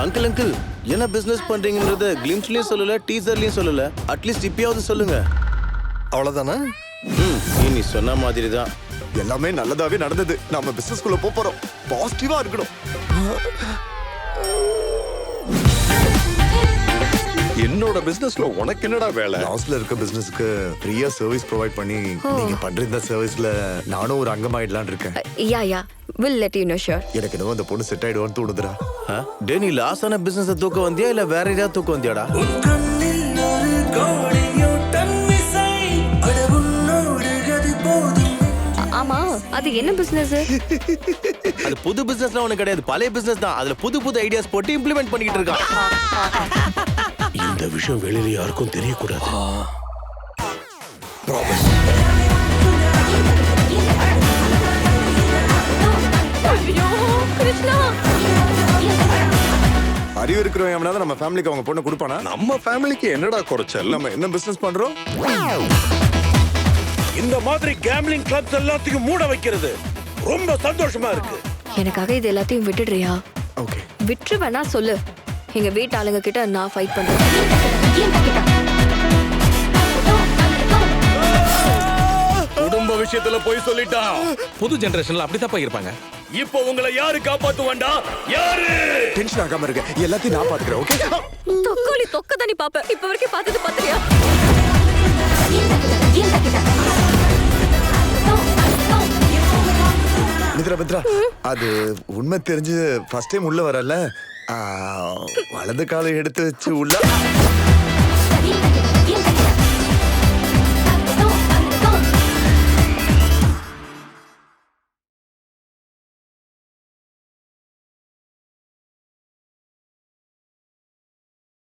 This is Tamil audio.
அங்கிள் அங்கிள் என்ன பிசினஸ் பண்றீங்கன்றத கிளிம்ஸ்லயும் சொல்லல டீசர்லயும் சொல்லல. அட்லீஸ்ட் இப்பயாவது சொல்லுங்க. அவ்வளவுதானா? நீ சொன்ன மாதிரி தான். எல்லாமே நல்லதாவே நடந்தது. நாம பிசினஸ்க்குள்ள போறோம். பாசிட்டிவா இருக்கணும். என்னோட பிசினஸ்ல உனக்கு என்னடா வேலை? லாஸ்ல இருக்க பிசினஸ்க்கு ஃப்ரீயா சர்வீஸ் ப்ரொவைட் பண்ணி நீங்க பண்ற இந்த சர்வீஸ்ல நானும் ஒரு அங்கமாயிடலாம்னு இருக்கேன். யா will let you know sure. எனக்கு இன்னும் அந்த பொண்ணு செட் ஆயிடுவான்னு தோணுதுடா. டே நீ லாஸ் ஆன பிசினஸ் தூக்க வந்தியா இல்ல வேற ஏதாவது தூக்க வந்தியாடா? ஆமா அது என்ன பிசினஸ்? அது புது பிசினஸ்லாம் ஒண்ணு கிடையாது, பழைய பிசினஸ் தான். அதுல புது புது ஐடியாஸ் போட்டு இம்ப்ளிமெண்ட் பண்ணிட்டு இருக்கான். இந்த விஷயம் வெளியில யாருக்கும் தெரியக்கூடாது. அறிவு இருக்கிறவங்க எவனாவது நம்ம ஃபேமிலிக்கு அவங்க பொண்ணு கொடுப்பானா? நம்ம ஃபேமிலிக்கு என்னடா குறைச்சல்? நம்ம என்ன பிசினஸ் பண்றோம்? இந்த மாதிரி கேம்லிங் கிளப்ஸ் எல்லாத்தையும் மூட வைக்கிறது ரொம்ப சந்தோஷமா இருக்கு. எனக்காக இது எல்லாத்தையும் விட்டுடுறியா? ஓகே. விட்டு வேணா சொல்லு. எங்க வீட்டு ஆளுங்க கிட்ட நான் ஃபைட் பண்றேன். குடும்ப விஷயத்துல போய் சொல்லிட்டான். புது ஜெனரேஷன்ல அப்படித்தான் இருப்பாங்க. இப்போ உங்களை யாரு காப்பாத்துவாண்டா? யாரு? டென்ஷன் ஆகாம இருக்க. எல்லாத்தையும் நான் பாத்துக்கிறேன். ஓகே. தொக்கோலி தொக்க தானி பாப்ப. இப்ப வரைக்கும் பார்த்தது பாத்தியா? மித்ரா அது உண்மை தெரிஞ்சு ஃபர்ஸ்ட் டைம் உள்ள வரல. வலது காலை எடுத்து வச்சு உள்ள